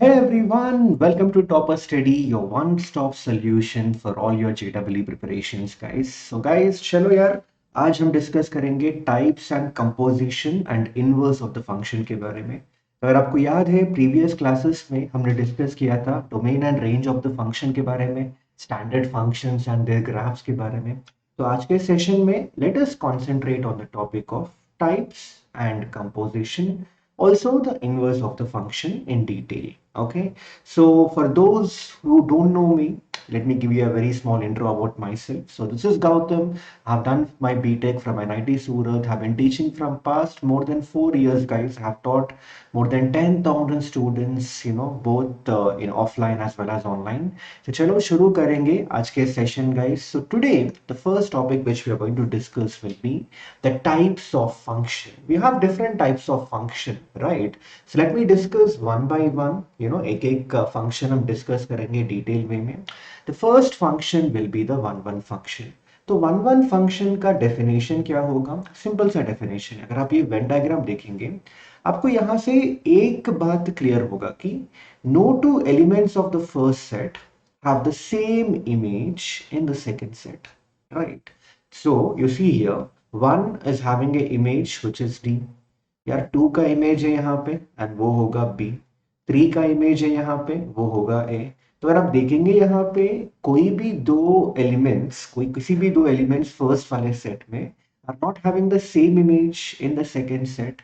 Hey everyone, welcome to Topper Study, your one-stop solution for all your JEE preparations, guys. So guys, चलो यार, आज हम discuss करेंगे types and composition and inverse of the function के बारे में। अगर आपको याद है, प्रीवियस क्लासेस में हमने डिस्कस किया था domain and range of the function के बारे में, standard functions and their graphs के बारे में। तो आज के सेशन में let us concentrate on the topic of types and composition, also the inverse of the function in detail. Okay, so for those who don't know me, let me give you a very small intro about myself. So this is Gautam. I've done my BTech from NIT Surat. Have been teaching from past more than 4 years, guys. Have taught more than 10,000 students, both in offline as well as online. So चलो शुरू करेंगे आज के session, guys. So today the first topic which we are going to discuss will be the types of function. We have different types of function, right? So let me discuss one by one. एक एक function हम discuss करेंगे detail way में. The first function will be the one function. तो one function का definition क्या होगा? Simple सा definition है. अगर आप ये Venn diagram देखेंगे, आपको यहाँ से एक बात clear होगा कि no two elements of the first set have the same image in the second set, right? So you see here, one is having a image which is D, यार to का इमेज है यहाँ पे and वो होगा B, three का image है यहाँ पे वो होगा ए। तो अगर आप देखेंगे यहाँ पे कोई भी दो एलिमेंट्स, कोई किसी भी दो एलिमेंट्स फर्स्ट वाले सेट में are not having the same image in the second set,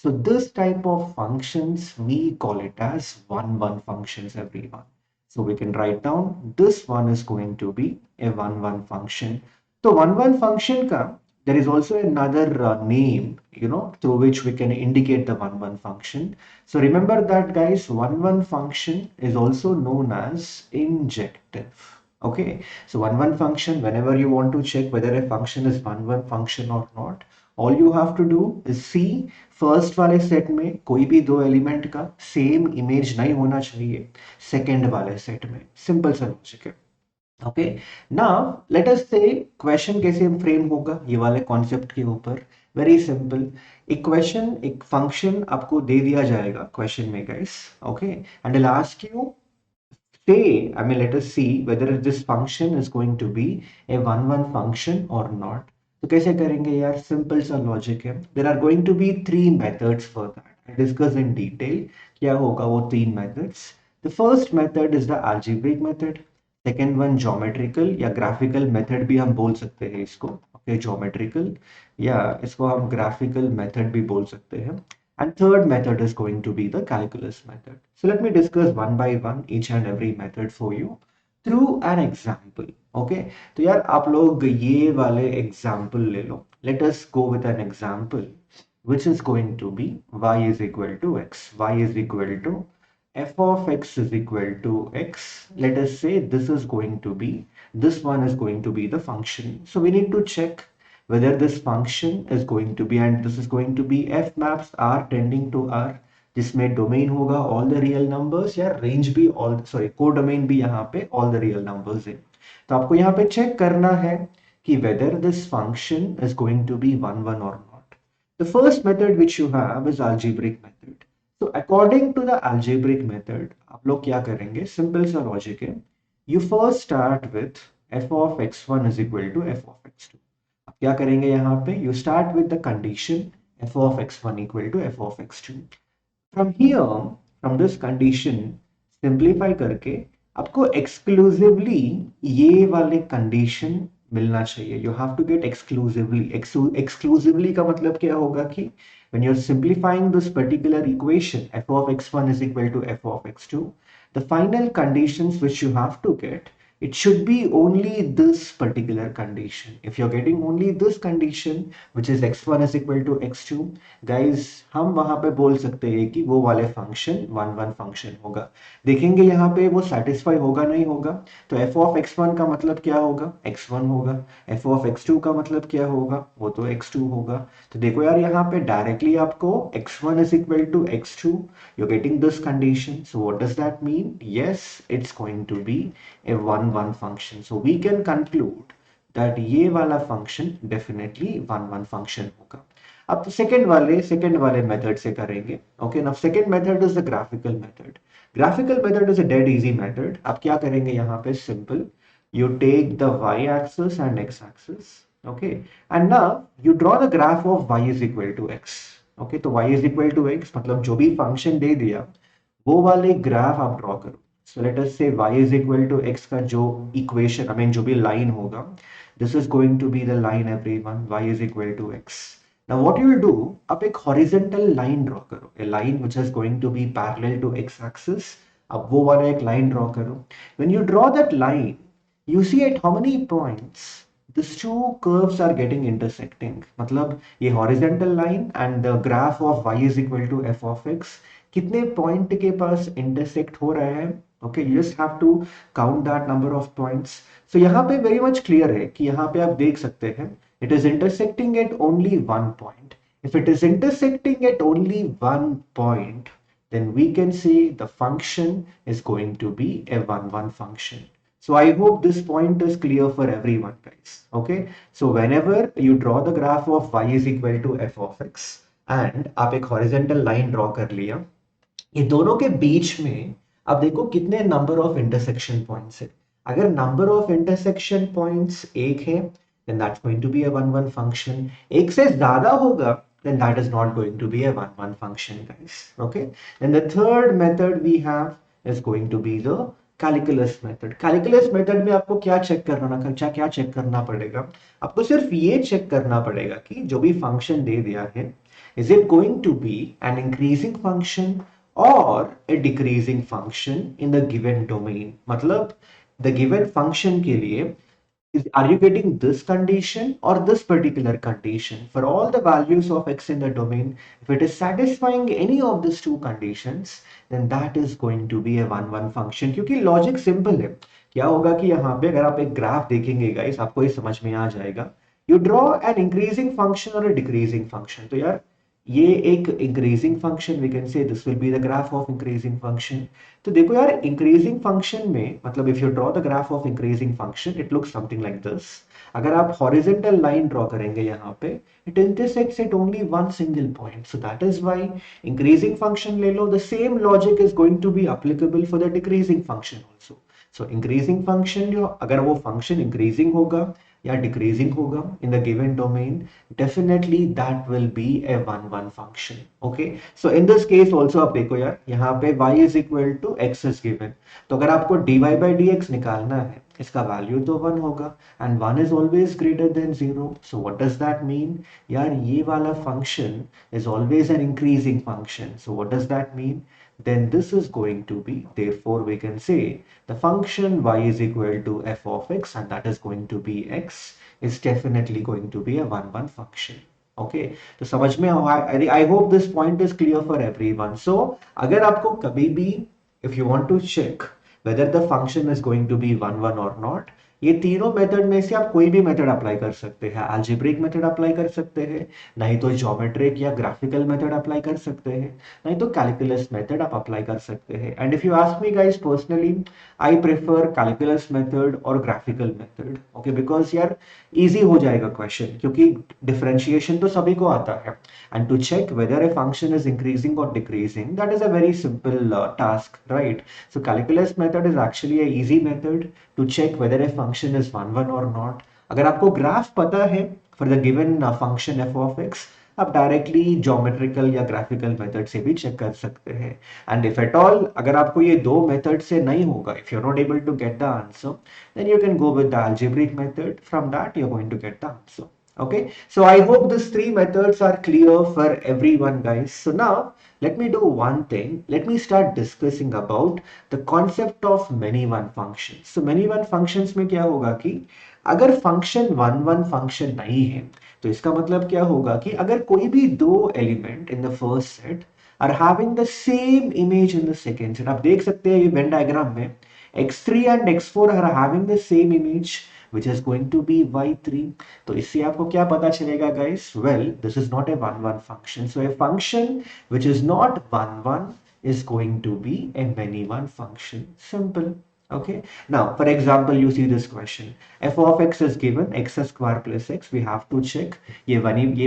so this type of functions we call it as one functions, everyone. So we can write down this one is going to be a one function. So one function ka there is also another name, through which we can indicate the one function. So remember that, guys, one function is also known as injective. Okay, so one function, whenever you want to check whether a function is one function or not, all you have to do is see first वाले set में कोई भी दो element का same image नहीं होना चाहिए second वाले सेट में। सिंपल सा लॉजिक है। ओके, नाउ लेट अस से क्वेश्चन कैसे फ्रेम होगा ये वाले कॉन्सेप्ट के ऊपर। वेरी सिंपल, एक क्वेश्चन, एक फंक्शन आपको दे दिया जाएगा क्वेश्चन में, guys. Okay, and I ask you, say, I mean, let us see whether this function is going to be a one function or not. तो कैसे करेंगे यार? सिंपल सा लॉजिक है। There are going to be three methods for that. I discuss in detail क्या होगा वो तीन methods. The first method is the algebraic method, second one geometrical या ग्राफिकल मेथड भी हम बोल सकते हैं इसको। ओके, ज्योमेट्रिकल या इसको हम ग्राफिकल मेथड भी बोल सकते हैं। And third method is going to be the calculus method. So let me discuss one by one each and every method for you through an example. Okay, तो यार आप लोग ये वाले example ले लो. Let us go with an example which is going to be y is equal to x. Y is equal to f of x is equal to x. Let us say this is going to be, this one is going to be the function. So we need to check whether this function is going to be, and this is going to be f maps r tending to r, जिसमें domain होगा all the real numbers, या range भी all, sorry, codomain भी यहाँ पे all the real numbers है। तो आपको यहाँ पे चेक करना है कि whether this function is going to be one और not. The first method which you have is algebraic method. so according to the algebraic method आप लोग क्या करेंगे? सिंपल सा लॉजिक है। you first start with f of x1 is equal to f of x2। आप क्या करेंगे यहाँ पे? You start with the condition f of x1 equal to f of x2। From here, from this condition simplify करके आपको exclusively ये वाले condition मिलना चाहिए। You have to get exclusively. Exclusively का मतलब क्या होगा कि when you're simplifying this particular equation f of x1 is equal to f of x2, the final conditions which you have to get, it should be only this particular condition. If you're getting only this condition which is x1 is equal to x2, guys, हम वहां पे बोल सकते हैं कि वो वाले function one function होगा। देखेंगे यहाँ पे वो सेटिस्फाई होगा नहीं होगा। तो f of x1 का मतलब क्या होगा? x1 होगा। f of x2 का मतलब क्या होगा? वो तो x2 होगा। तो देखो यार, यहाँ पे डायरेक्टली आपको x1 is equal to x2, you're getting this condition. So what does that mean? Yes, it's going to be a one function. So we can conclude that ये वाला function definitely one function होगा। अब second वाले method से करेंगे. Okay, now second method is the graphical method. Graphical method is a dead easy method. आप क्या करेंगे यहाँ पे, simple, you take the y-axis and x-axis, okay, and now you draw the graph of y is equal to x. Okay, तो y is equal to x मतलब जो भी function दे दिया वो वाले ग्राफ आप ड्रॉ करो. सो लेट अस से y is equal to x का जो इक्वेशन, आई मीन जो भी लाइन होगा, this is going to be the line everyone, y is equal to x. Now what you will do, आप एक horizontal line draw करो, a line which is going to be parallel to x axis. अब वो वाला एक line draw करो. When you draw that line, you see at how many points these two curves are getting intersecting. मतलब ये horizontal line and the graph of y is equal to f of x कितने point के पास intersect हो रहा है. Okay, you just have to count that number of points. So यहाँ पे वेरी मच क्लियर है कि यहाँ पे आप देख सकते हैं it is intersecting at only one point. If it is intersecting at only one point, then we can say the function is going to be a 1 1 function. So I hope this point is clear for everyone, guys. Okay, so whenever you draw the graph of y is equal to f of x and आप एक horizontal line draw कर लिया, ये दोनों के बीच में अब देखो कितने नंबर ऑफ इंटरसेक्शन पॉइंट्स है. अगर नंबर ऑफ इंटरसेक्शन पॉइंट्स एक है, then that's going to be a 1 1 function. एक से ज्यादा होगा, then that is not going to be a 1 1 function, guys. Okay, then the third method we have is going to be the calculus method. Calculus method में आपको क्या check करना, क्या check करना पड़ेगा, आपको सिर्फ ये चेक करना पड़ेगा कि जो भी फंक्शन दे दिया है, is it going to be an increasing function or a decreasing function in the given domain. मतलब the given function के लिए are you getting this condition or this particular condition for all the values of x in the domain. If it is satisfying any of these two conditions, then that is going to be a 1 1 function. क्योंकि logic simple है. क्या होगा कि यहाँ पे अगर आप एक ग्राफ देखेंगे गाइस, आपको ये समझ में आ जाएगा. You draw an increasing function और अ डिक्रीजिंग फंक्शन. तो यार ये एक increasing function, we can say this will be the graph of increasing function. तो देखो यार, इंक्रीजिंग फंक्शन में मतलब if you draw the graph of increasing function it looks something like this. अगर आप हॉरिजॉन्टल लाइन ड्रॉ करेंगे यहाँ पे, it intersects at only one single point. So that is why increasing function ले लो. The same logic is going to be applicable for the decreasing function also. So increasing function जो अगर वो function increasing होगा या decreasing होगा in the given domain, definitely that will be a 1 1 function. Okay, so in this case also आप देखो यार, यहाँ पे y is equal to x is given. तो अगर आपको dy by dx निकालना है, इसका वैल्यू तो 1 होगा and 1 is always greater than 0. So what does that mean? यार ये वाला function is always an increasing function. So what does that mean? Then this is going to be, therefore we can say the function y is equal to f of x and that is going to be x is definitely going to be a 1 1 function. Okay, तो समझ में I hope this point is clear for everyone. So अगर आपको कभी भी if you want to check whether the function is going to be 1 1 or not, ये तीनों method में से आप कोई भी मेथड अप्लाई कर सकते हैं. अलजेब्रिक मेथड अप्लाई कर सकते हैं, नहीं तो ज्योमेट्रिक या ग्राफिकल मेथड अप्लाई कर सकते हैं, नहीं तो कैलकुलस मेथड आप अप्लाई कर सकते हैं. And if you ask me guys personally, I prefer calculus method और ग्राफिकल मेथड. ओके, बिकॉज यार इजी हो जाएगा क्वेश्चन, क्योंकि डिफरेंशिएशन तो सभी को आता है. And to check whether a function is increasing और decreasing, that is a very simple task, right. So calculus method is actually a easy method to check whether a function is 1 1 or not. अगर आपको graph पता है for the given function f of x, आप directly geometrical या graphical method से भी check कर सकते हैं. एंड इफ एट ऑल अगर आपको ये दो मेथड से नहीं होगा, if you are not able to get the answer, then you can go with the algebraic method. From that you are going to get the answer. Okay, so I hope these three methods are clear for everyone, guys. So now let me do one thing. Let me start discussing about the concept of many one functions. So many one functions में क्या होगा कि अगर function one one function नहीं है, तो इसका मतलब क्या होगा कि अगर कोई भी दो element in the first set are having the same image in the second set, आप देख सकते हैं ये वेन डायग्राम में x3 and x4 are having the same image which is going to be y3. तो इससे आपको क्या पता चलेगा guys? Well, this is not a 1 1 function. So a function which is not 1 1 is going to be a many one function. Simple. Okay, now for example you see this question, f of x is given x square plus x, we have to check ये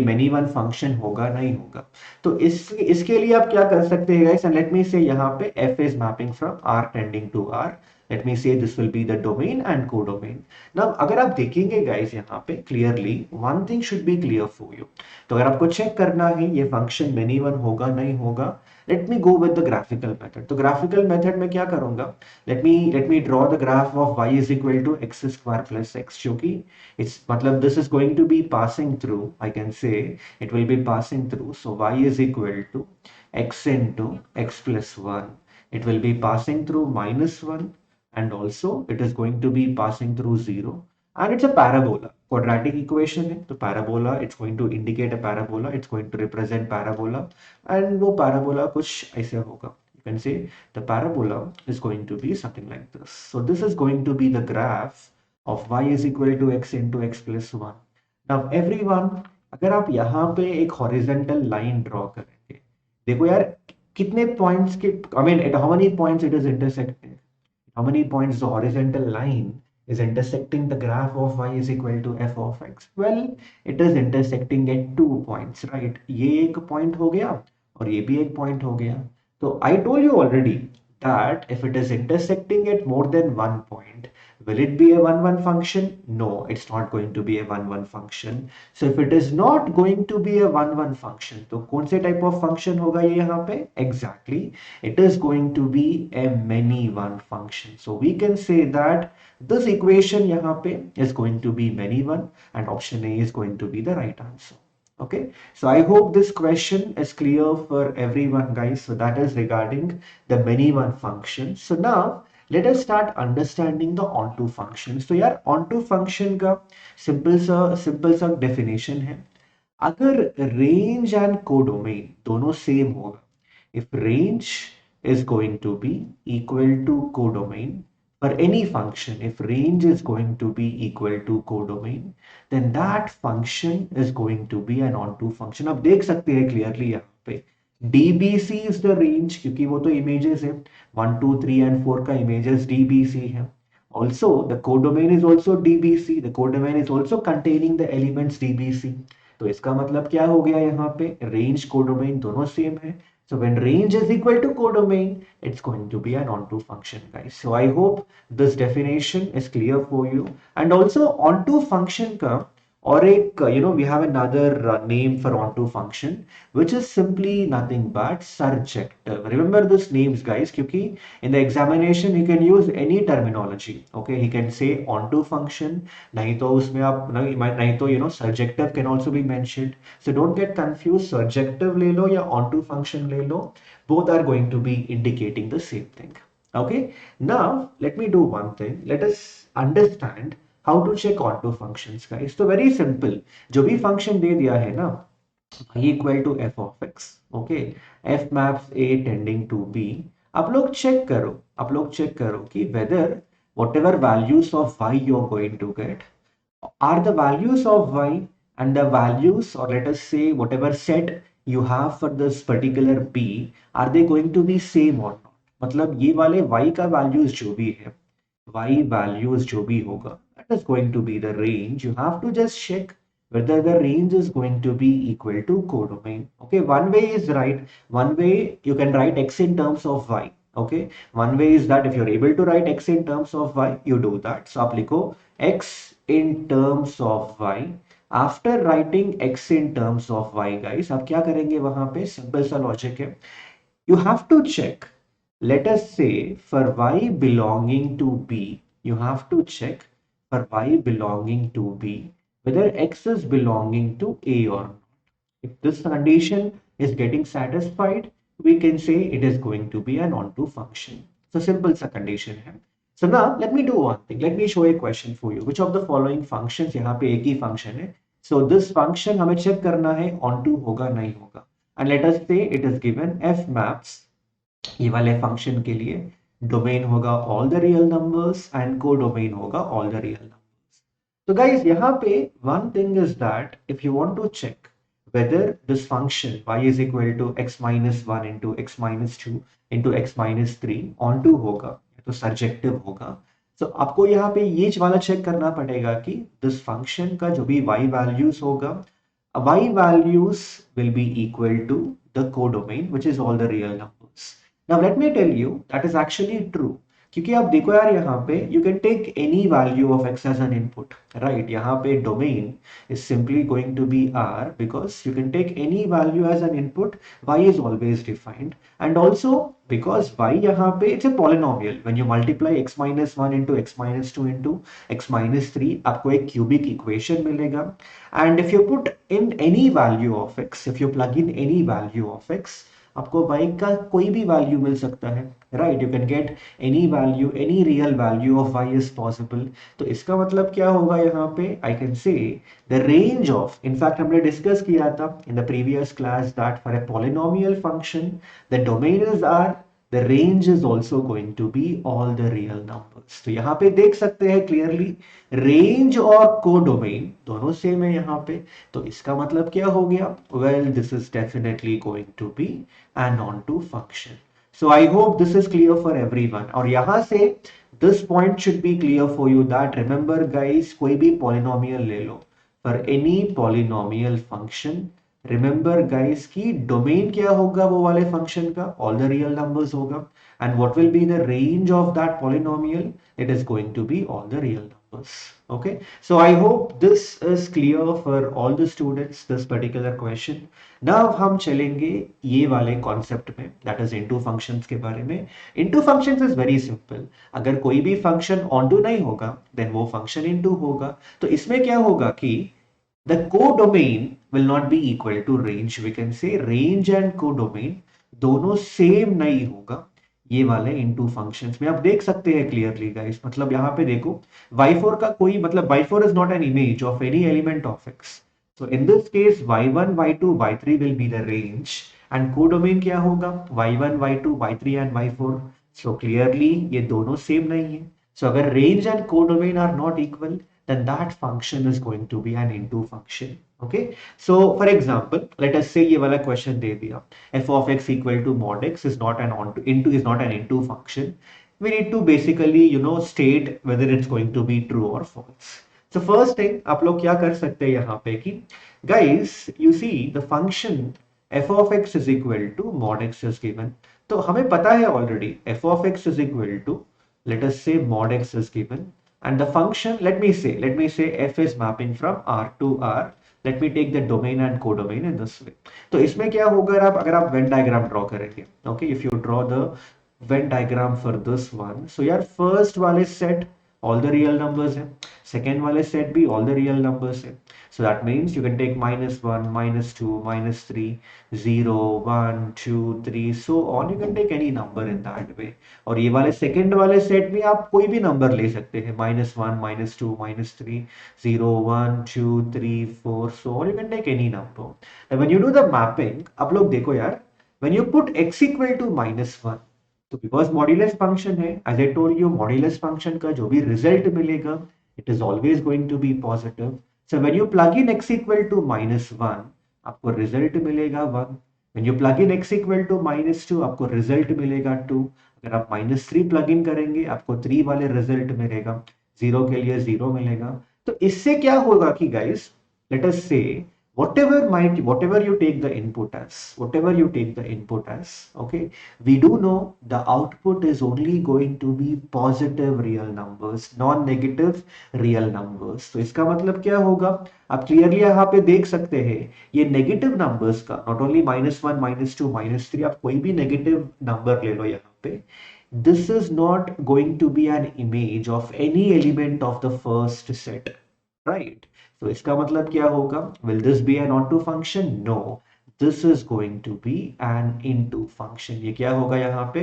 many one function होगा नहीं होगा। तो इसके लिए आप क्या कर सकते हैं guys, and let me say यहाँ पे f is mapping from r tending to r, let me say this will be the domain and codomain। now अगर आप देखेंगे guys यहाँ पे clearly one thing should be clear for you, तो अगर आपको चेक करना है ये फंक्शन many one होगा नहीं होगा, let me go with the graphical method। तो graphical method में क्या करूंगा, let me draw the graph of y is equal to x square plus x, क्योंकि it's मतलब this is going to be passing through, I can say it will be passing through, so y is equal to x into x plus 1, it will be passing through minus 1, and also it is going to be passing through 0, and it's a parabola, quadratic equation है, तो parabola it's going to indicate a parabola, it's going to represent parabola, and वो parabola कुछ ऐसे होगा, you can say the parabola is going to be something like this, so this is going to be the graph of y is equal to x into x plus 1। now everyone अगर आप यहाँ पे एक horizontal line draw करेंगे, देखो यार कितने points के, I mean at how many points it is intersecting, how many points the horizontal line is intersecting the graph of y is equal to f of x, well it is intersecting at 2 points, right, ये एक point हो गया और ये भी एक point हो गया। तो I told you already that if it is intersecting at more than one point, will it be a one-one function? No, it's not going to be a one-one function। so if it is not going to be a one-one function, तो कौन से type of function होगा ये यहाँ पे? Exactly, it is going to be a many one function। so we can say that this equation यहाँ पे is going to be many one, and option A is going to be the right answer। okay, so I hope this question is clear for everyone guys, so that is regarding the many one function। so now let us start understanding the onto function। so यार onto function का simple सा definition है, अगर range and codomain दोनों same होगा, if range is going to be equal to codomain for any function, if range is going to be equal to codomain, then that function is going to be an onto function। अब देख सकते हैं clearly यहाँ पे DBC is the range, क्योंकि वो तो images है 1 2 3 and 4 का images DBC है। Also the codomain is also DBC, the codomain is also containing the elements DBC। तो इसका मतलब क्या हो गया यहाँ पे, range codomain दोनों सेम है। so when range is equal to codomain, it's going to be an onto function guys। so I hope this definition is clear for you। and also onto function का और एक we have another name for onto function which is simply nothing but surjective। remember this names guys, क्योंकि in the examination you can use any terminology, okay, he can say onto function, नहीं तो उसमें आप नहीं तो surjective can also be mentioned। so don't get confused, surjective ले लो या onto function ले लो, both are going to be indicating the same thing। okay, now let me do one thing, let us understand how to check onto functions guys। तो very simple, जो भी function दे दिया है ना y equal to f of x, okay, f maps a tending to b, आप लोग check करो कि whether whatever values of y you're going to get are the values of y, and the values, or let us say whatever set you have for this particular p, are they going to be same or not। मतलब ये वाले y का values जो भी है, y values जो भी होगा, that is going to be the range, you have to just check whether the range is going to be equal to codomain। okay, one way is right, one way you can write x in terms of y। okay, one way is that if you're able to write x in terms of y, you do that। so आप लिखो x in terms of y, after writing x in terms of y guys, आप क्या करेंगे वहां पे, simple सा logic है, you have to check, let us say for y belonging to b, you have to check for y belonging to b whether x is belonging to a or not। if this condition is getting satisfied, we can say it is going to be an onto function। so simple sa condition hai। so now let me do one thing, let me show a question for you, which of the following functions, यहाँ पे एक ही function है, so this function हमें check करना है onto होगा नहीं होगा, and let us say it is given f maps, ये वाले फंक्शन के लिए डोमेन होगा all the real numbers and codomain होगा ऑल द रियल नंबर्स। तो गाइस यहाँ पे one thing is that if you want to check whether this function y is equal to x minus 1 into x minus 2 into x minus 3 onto होगा, तो surjective होगा। तो आपको यहाँ पे ये वाला चेक करना पड़ेगा कि दिस फंक्शन का जो भी y वैल्यूज होगा, y values will be equal to the codomain which is all the real numbers. Now let me tell you that is actually true, क्योंकि आप देखो यार यहाँ पे you can take any value of x as an input, right? यहाँ पे domain is simply going to be r because you can take any value as an input. Y is always defined, and also because y यहाँ पे it's a polynomial. When you multiply x minus 1 into x minus 2 into x minus 3, आपको एक cubic equation मिलेगा. And if you put in any value of x, if you plug in any value of x, आपको y का कोई भी value मिल सकता है, right? You can get any value, any real value of y is possible. तो इसका मतलब क्या होगा यहाँ पे? I can say the range of, in fact हमने डिस्कस किया था इन the previous class that for a polynomial function the domain is r, the range is also going to be all the real numbers. तो यहाँ पे देख सकते हैं clearly range और कोडोमेन दोनों सेम है यहाँ पे. तो इसका मतलब क्या हो गया? Well, this is definitely going to be an onto function. So I hope this is clear for everyone. और यहाँ से this point should be clear for you that remember guys, कोई भी पॉलिनोमियल ले लो, for any polynomial function remember guys की domain क्या होगा वो वाले फंक्शन का? ऑल द रियल नंबर्स होगा. And what will be the range of that polynomial? It is going to be all the real numbers. Okay, so I hope this is clear for all the students, this particular question. Now हम चलेंगे ये वाले concept में, that is into functions के बारे में. Into functions is very simple. अगर कोई भी फंक्शन onto नहीं होगा then वो फंक्शन into होगा. तो इसमें क्या होगा कि the codomain will not be equal to range. We can say range and codomain दोनों सेम नहीं होगा ये वाले इनटू फंक्शंस में. आप देख सकते हैं क्लियरली गाइस, मतलब यहाँ पे देखो y4 का कोई मतलब y4 is not an image of any element of x. So in this case y1, y2, y3 will be the range and codomain क्या होगा? y1, y2, y3 and y4. So clearly ये दोनों same नहीं है. So अगर range and codomain are not equal, then that function is going to be an into function. Okay, so for example let us say ये वाला question दे दिया f of x equal to mod x is not an onto into is not an into function. We need to basically state whether it's going to be true or false. So first thing आप लोग क्या कर सकते हैं यहाँ पे कि guys you see the function f of x is equal to mod x is given. तो हमें पता है already f of x is equal to, let us say mod x is given, and the function let me say f is mapping from r to r. Let me take the domain and codomain in this way. तो इसमें क्या होगा अगर आप Venn diagram draw करेंगे, okay, if you draw the Venn diagram for this one, so यार first वाले set all the real numbers है, second वाले set भी all the real numbers है. So that means you can take -1, -2, -3, 0, 1, 2, 3, so on. You can take any number in that way. और ये वाले second वाले सेट में आप कोई भी नंबर ले सकते हैं, -1, -2, -3, 0, 1, 2, 3, 4, so on. You can take any number. Now when you do the mapping, आप लोग देखो यार, when you put x equal to -1, तो बिकॉज मॉड्यूलस फंक्शन है, as I told you modulus function का जो भी रिजल्ट मिलेगा it is always going to be positive. So when you plug in x equal to -1 आपको result मिलेगा 1. When you plug in x equal to -2 आपको result मिलेगा 2. अगर आप -3 प्लग इन करेंगे आपको 3 वाले रिजल्ट मिलेगा, 0 के लिए 0 मिलेगा. तो इससे क्या होगा कि गाइस लेट अस से whatever you take the input as, okay, we do know the output is only going to be positive real numbers, non-negative real numbers. तो इसका मतलब क्या होगा? आप क्लियरली यहाँ पे देख सकते हैं ये नेगेटिव नंबर्स का, नॉट ओनली -1, -2, -3, आप कोई भी नेगेटिव नंबर ले लो यहाँ पे, this is not going to be an image of any element of the first set, right? तो इसका मतलब क्या होगा? Will this be an onto function? No, this is going to be an into function. ये क्या होगा यहाँ पे?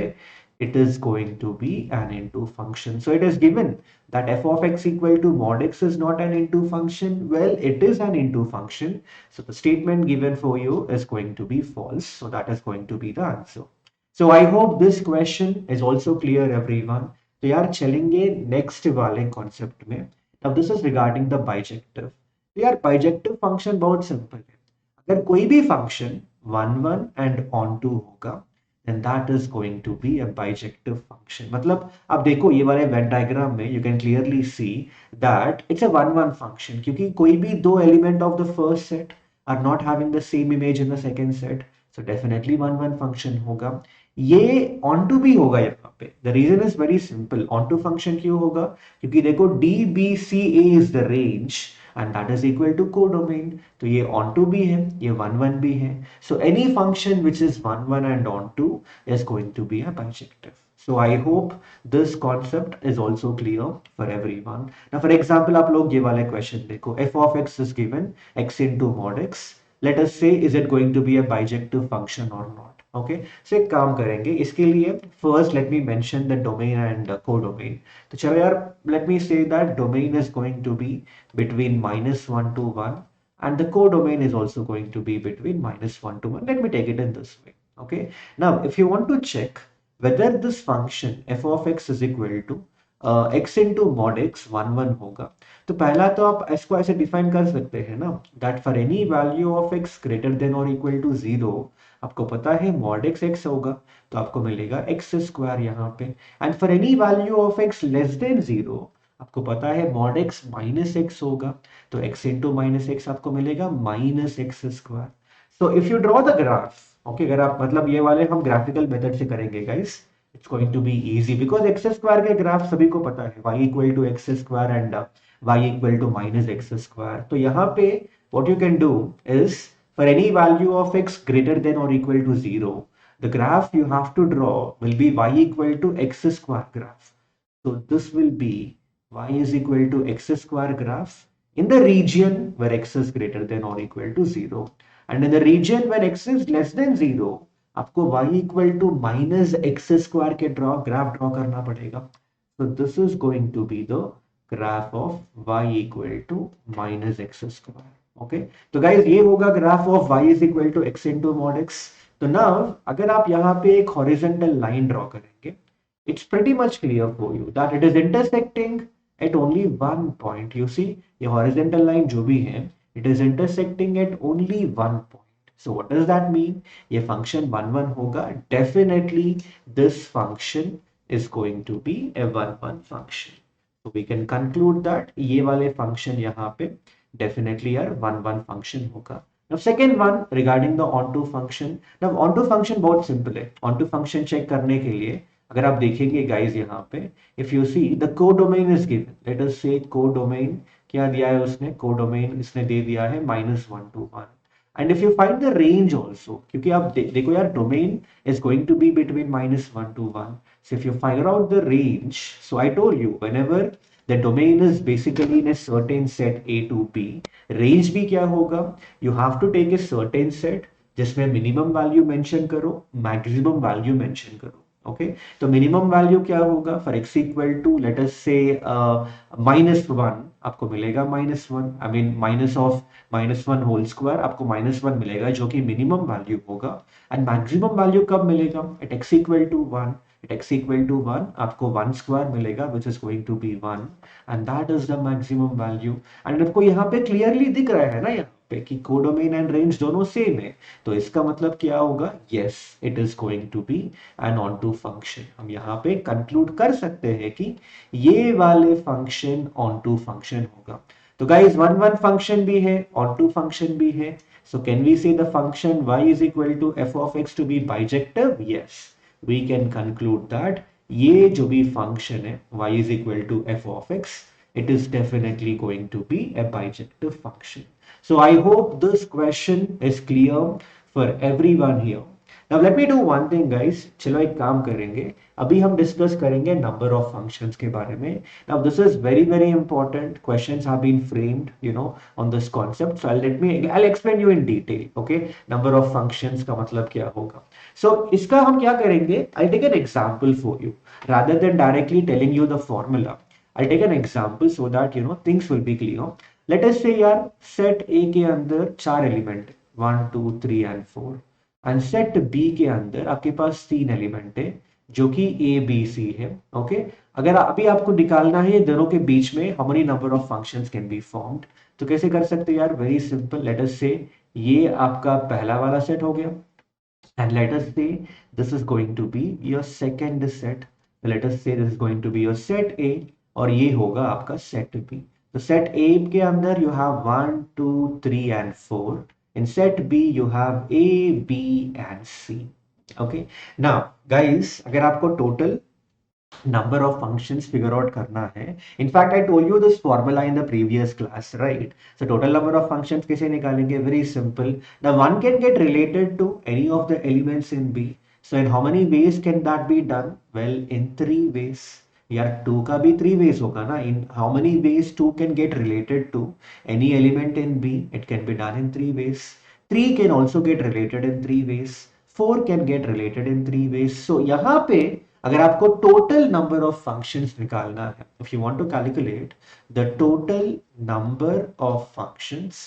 It is going to be an into function. So it is given that f of x equal to mod x is not an into function. Well, it is an into function. So the statement given for you is going to be false. So that is going to be the answer. So I hope this question is also clear everyone. तो यार चलेंगे next वाले concept में. Now this is regarding the bijective. यार bijective function बहुत simple है. अगर कोई भी फंक्शन 1, 1 एंड ऑन टू होगा then that is going to be a bijective function. मतलब अब देखो ये वाले वेन डायग्राम में you can clearly see that it's a one function क्योंकि कोई भी दो element of the first set are not having the same image in the second set, so definitely one function होगा. ये on to भी होगा यहाँ पे. The reason is very simple. On to function क्यों होगा? क्योंकि देखो DBCA is the range and that is equal to codomain. तो ये onto भी है, ये one भी है. So any function which is one and onto is going to be a bijective. So I hope this concept is also clear for everyone. Now for example आप लोग ये वाले question देखो, f of x is given x into mod x. Let us say is it going to be a bijective function or not? Okay, so एक काम करेंगे इसके लिए. First let me mention the domain and codomain. तो चलो यार, let me say that domain is going to be between -1 to 1 and the codomain is also going to be between -1 to 1. Let me take it in this way. Okay, now if you want to check whether this function f of x is equal to x into mod x 1 होगा, तो पहला तो आप इसको ऐसे define कर सकते हैं ना, that for any value of x greater than or equal to 0, आपको पता है mod x x होगा, तो आपको मिलेगा x स्क्वायर यहाँ पे. And for any value of x less than 0, आपको पता है mod x माइनस x होगा, तो x इंटू माइनस x आपको मिलेगा minus x square. So if you draw the graph, okay, अगर आप मतलब ये वाले हम ग्राफिकल मेथड से करेंगे guys, it's going to be easy because x square के ग्राफ सभी को पता है, y equal to x square and y equal to minus x square. तो यहाँ पे what you can do is for any value of x greater than or equal to 0, the graph you have to draw will be y equal to x square graph. So this will be y is equal to x square graph in the region where x is greater than or equal to 0. And in the region where x is less than 0, आपको y equal to minus x square के graph draw करना पड़ेगा. So this is going to be the graph of y equal to minus x square. Okay, तो guys ये होगा graph of y is equal to x into mod x. तो now अगर आप यहाँ पे एक हॉरिजॉन्टल लाइन ड्रॉ करेंगे, it's pretty much clear for you that it is intersecting at only one point. You see ये हॉरिजॉन्टल लाइन जो भी है, it is intersecting at only one point. So what does that mean? ये function one होगा. Definitely this function is going to be a one function. So we can conclude that ये वाले function यहाँ पे definitely यार one function होगा. Now second one regarding the onto function. Now onto function बहुत simple है. onto function check करने के लिए अगर आप देखेंगे guys यहाँ पे, if you see the codomain is given, let us say codomain क्या दिया है उसने, codomain इसने दे दिया है -1 to 1. And if you find the range also, क्योंकि आप देखो यार domain is going to be between -1 to 1. So if you figure out the range, so I told you whenever the domain is basically in a certain set A to B, range भी क्या होगा? You have to take a certain set जिसमें minimum value mention करो, maximum value mention करो. Okay, तो minimum value क्या होगा? For x equal to let us say -1 आपको मिलेगा -1, I mean minus of -1 whole square आपको -1 मिलेगा जो कि मिनिमम वैल्यू होगा. एंड मैक्सिमम वैल्यू कब मिलेगा? At x equal to 1. At x equal to 1 आपको 1 स्क्वायर मिलेगा which is going to be 1 and that is the maximum value. And आपको यहाँ पे क्लियरली दिख रहा है ना यहाँ पे कि कोडोमेन एंड रेंज दोनों सेम है, तो इसका मतलब क्या होगा? Yes, it is going to be an onto function. हम यहाँ पे कंक्लूड कर सकते हैं कि ये वाले फंक्शन ऑनटू फंक्शन होगा. तो गाइस वन फंक्शन भी है, ऑनटू फंक्शन भी है. So can we say the function y is equal to f of x to be bijective? Yes, we can conclude that ये जो भी फंक्शन है y is equal to f of x, it is definitely going to be a bijective function. So I hope this question is clear for everyone here. Now let me do one thing guys. चलो एक काम करेंगे, अभी हम discuss करेंगे number of functions के बारे में. Now this is very important. Questions have been framed, you know, on this concept. So I'll explain you in detail. Okay, number of functions का मतलब क्या होगा. So इसका हम क्या करेंगे? I'll take an example for you rather than directly telling you the formula. I'll take an example so that you know things will be clear. Let us say यार set A के अंदर 4 element है, 1 2 3 and 4, and set B के अंदर आपके पास 3 element है जो कि A B C है. ओके, अगर अभी आपको निकालना है दोनों के बीच में how many number of functions can be formed, तो कैसे कर सकते हैं यार? Very simple. लेट अस से ये आपका पहला वाला सेट हो गया, and let us say this is going to be your second set. Let us say this is going to be your set A और ये होगा आपका set B. तो set A के अंदर you have 1 2 3 and 4. In set B you have A B and C. Okay, now guys, अगर आपको total number of functions figure out karna hai. In fact, I told you this formula in the previous class, right? So total number of functions kaise nikalenge? Very simple. Now one can get related to any of the elements in B. So in how many ways can that be done? Well, in 3 ways. यार 2 का भी 3 ways होगा ना. In how many ways 2 can get related to any element in B? It can be done in 3 ways. 3 can also get related in 3 ways. 4 can get related in 3 ways. So यहाँ पे अगर आपको total number of functions निकालना है, if you want to calculate the total number of functions,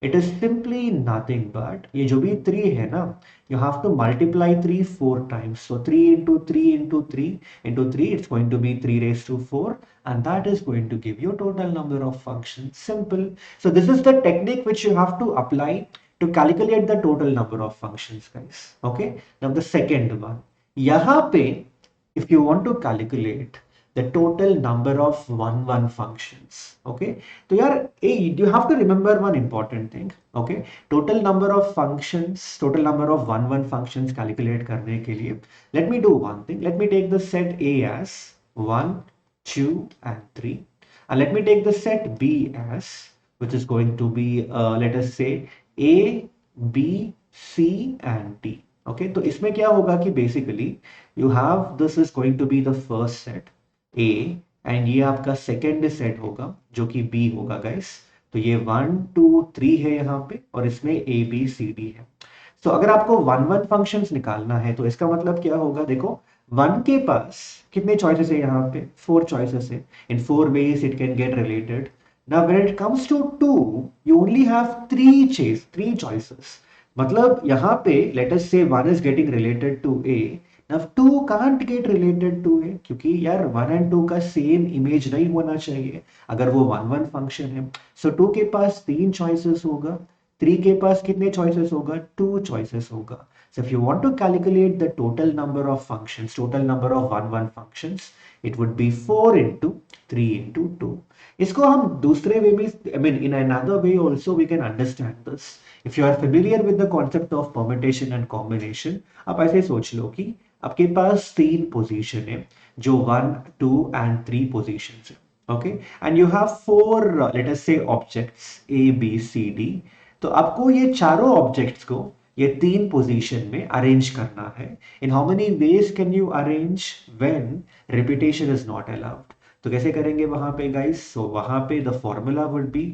it is simply nothing but ये जो भी 3 है ना, you have to multiply 3 4 times. So 3 into 3 into 3 into 3, it's going to be 3 raised to 4, and that is going to give you total number of functions. Simple. So this is the technique which you have to apply to calculate the total number of functions, guys. Okay, now the second one, यहाँ पे if you want to calculate the total number of one functions, okay, so you have to remember one important thing. Okay, total number of functions, total number of one functions calculate करने के लिए, let me do one thing. Let me take the set A as 1 2 and 3, and let me take the set B as, which is going to be let us say A B C and D. Okay, तो इसमें क्या होगा कि basically you have, this is going to be the first set A, and ये आपका second set होगा जो कि B होगा guys. तो ये 1 2 3 है यहाँ पे, और इसमें A B C D है. तो अगर आपको वन फंक्शंस निकालना है तो इसका मतलब क्या होगा? देखो, 1 के पास कितने चॉइसेस है? यहाँ पे 4 चॉइसेस है. इन 4 ways it can get related. Now when it comes to 2, you only have 3 choices. मतलब यहाँ पे let us say 1 is getting related to A. Now 2 can't get related to A क्योंकि यार 1 and 2 का सेम इमेज नहीं होना चाहिए अगर वो 1 फंक्शन है. सो 2 के पास 3 चॉइसेस होगा. 3 के पास कितने चॉइसेस होगा? 2 चॉइसेस होगा. So if you want to calculate the total number of functions, total number of one functions, it would be 4 into 3 into 2. इसको हम दूसरे वे में, I mean in another way also we can understand this. If you are familiar with the concept of permutation and combination, आप ऐसे सोच लो कि आपके पास 3 position है जो 1 2 and 3 पोजीशंस है. Okay, and you have 4 let us say objects A B C D. तो आपको ये चारों ऑब्जेक्ट्स को ये 3 पोजीशन में अरेंज करना है. In how many ways can you arrange when repetition is not allowed? तो कैसे करेंगे वहां पे गाइस? सो वहां पे the formula would be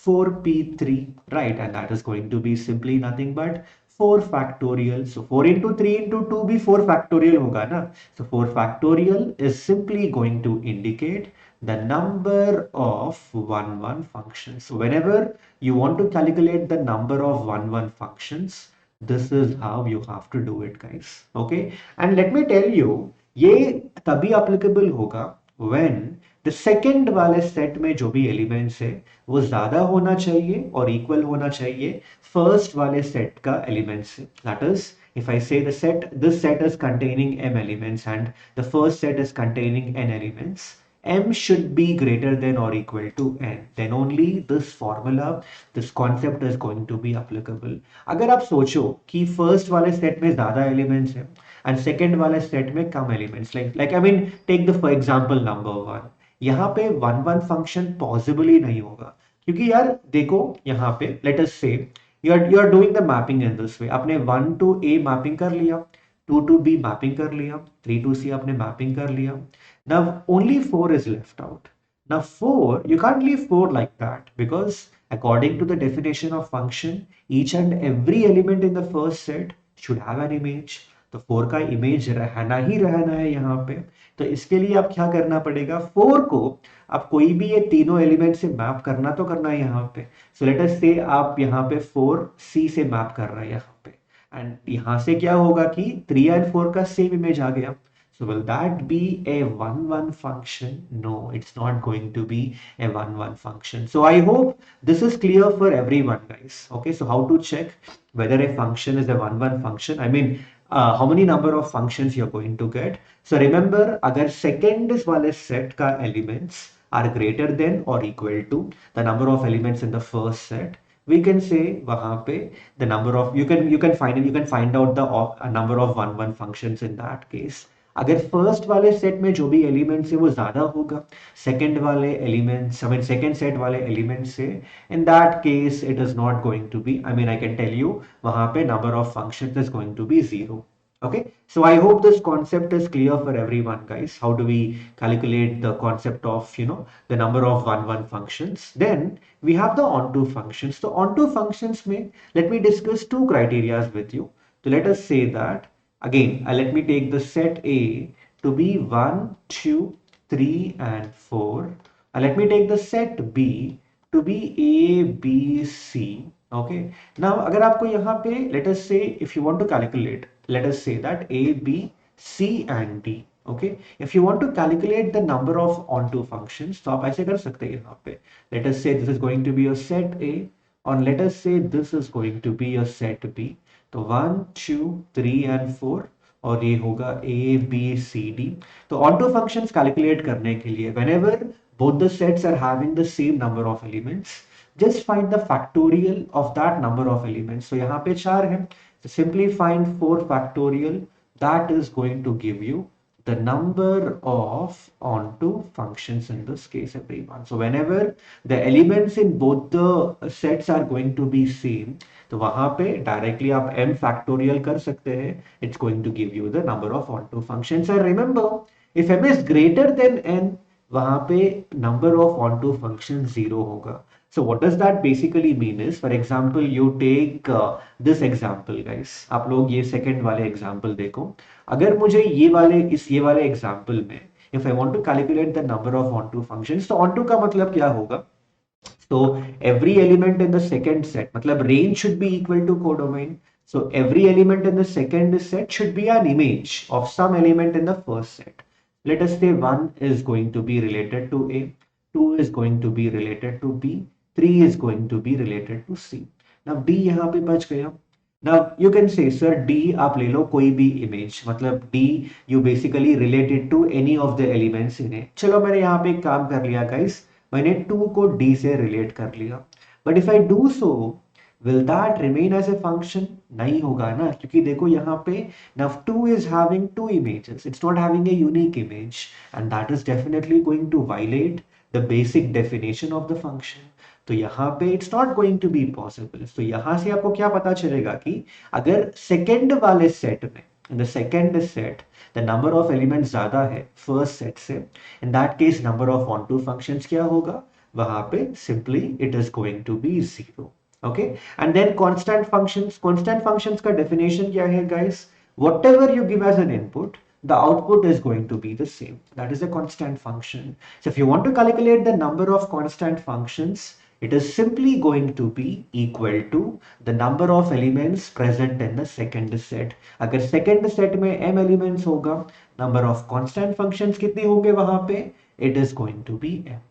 4p3, right? And that is going to be simply nothing but 4 factorial. So 4 into 3 into 2 भी 4 factorial होगा ना. So 4 factorial is simply going to indicate the number of one functions. So whenever you want to calculate the number of one functions, this is how you have to do it, guys. Okay, and let me tell you, ये तभी applicable होगा when the second वाले set में जो भी elements है वो ज्यादा होना चाहिए और इक्वल होना चाहिए फर्स्ट वाले सेट का एलिमेंट्स से. That is, if I say this set is containing m elements and the first set is containing n elements, m should be greater than or equal to n, then only this formula, this concept is going to be applicable. अगर आप सोचो कि first वाले set में ज्यादा elements है and second वाले set में कम elements, like I mean take the for example number 1, यहाँ पे वन फंक्शन पॉसिबल ही नहीं होगा क्योंकि यार देखो यहाँ पे लेट अस से you are doing the mapping in this way. आपने 1 to A मैपिंग कर लिया, 2 to B मैपिंग कर लिया, 3 to C आपने मैपिंग कर लिया. Now only 4 is left out. Now 4, you can't leave 4 like that because according to the definition of function, each and every element in the first set should have an image. तो 4 का image रहना ही रहना है यहाँ पे. तो इसके लिए आप क्या करना पड़ेगा? 4 को आप कोई भी ये तीनों एलिमेंट से मैप करना तो करना है यहाँ पे. सो लेट अस से आप यहाँ पे 4C से मैप कर रहे हैं यहाँ पे, एंड यहाँ से क्या होगा कि 3 and 4 का सेम इमेज आ गया. So will that be a one function? No, it's not going to be a one function. So I hope this is clear for everyone, guys. Okay, so how to check whether a function is a one function? I mean, how many number of functions you're going to get. So remember, अगर second वाले set का elements are greater than or equal to the number of elements in the first set, we can say वहाँ पे the number of you can find out the number of one functions in that case. अगर first वाले set में जो भी elements है वो ज्यादा होगा सेकंड वाले elements, I mean second set वाले एलिमेंट्स से, in that case it is not going to be, I mean I can tell you वहां पे number of functions is going to be 0. Okay, so I hope this concept is clear for everyone, guys. How do we calculate the concept of, the number of one functions? Then we have the onto functions. So onto functions में let me discuss two criteria with you. So let us say that again, let me take the set A to be 1, 2, 3 and 4. Let me take the set B to be A, B, C. Okay. Now, अगर आपको यहाँ पे let us say if you want to calculate, let us say that A, B, C and D. Okay. If you want to calculate the number of onto functions, तो आप ऐसे कर सकते हैं यहाँ पे. Let us say this is going to be your set A, and let us say this is going to be your set B. तो 1, 2, 3 and 4 और ये होगा A, B, C, D. तो onto functions कैलकुलेट करने के लिए whenever both the sets are having the same number of elements, just find the factorial of that number of elements. So यहाँ पे 4 है, so simply find 4 factorial. That is going to give you the number of onto functions in this case, everyone. So whenever the elements in both the sets are going to be same, तो वहां पे directly आप m factorial कर सकते हैं. It's going to give you the number of onto functions. And remember if m is greater than n, वहां पे number of onto function 0 होगा. So what does that basically mean is, for example, you take this example, guys. आप लोग ये second वाले example देखो. अगर मुझे ये वाले एग्जांपल में if I want to calculate the number of onto functions, तो onto का मतलब क्या होगा? So every element in the second set, matlab range should be equal to codomain. So every element in the second set should be an image of some element in the first set. Let us say 1 is going to be related to A, 2 is going to be related to B, 3 is going to be related to C. Now D यहाँ पे बच गया. Now you can say, sir, D आप ले लो कोई भी image, मतलब D you basically related to any of the elements in it. चलो मैंने यहाँ पे एक काम कर लिया, guys. मैंने 2 को D से रिलेट कर लिया. But if I do so, will that remain as a function? नहीं होगा ना, क्योंकि देखो यहाँ पे now 2 is having two images, it's not having a unique image, and that is definitely going to violate the basic definition of the function. तो यहाँ पे it's not going to be possible. तो यहाँ से आपको क्या पता चलेगा कि अगर सेकेंड वाले सेट में, in the second set, the number of elements ज्यादा है first set से, in that case number of onto functions क्या होगा? वहां पे simply it is going to be 0. Okay, and then constant functions का definition क्या है, guys? Whatever you give as an input, the output is going to be the same. That is a constant function. So if you want to calculate the number of constant functions, it is simply going to be equal to the number of elements present in the second set. अगर second set में m elements होगा, number of constant functions कितने होंगे वहां पे? It is going to be m.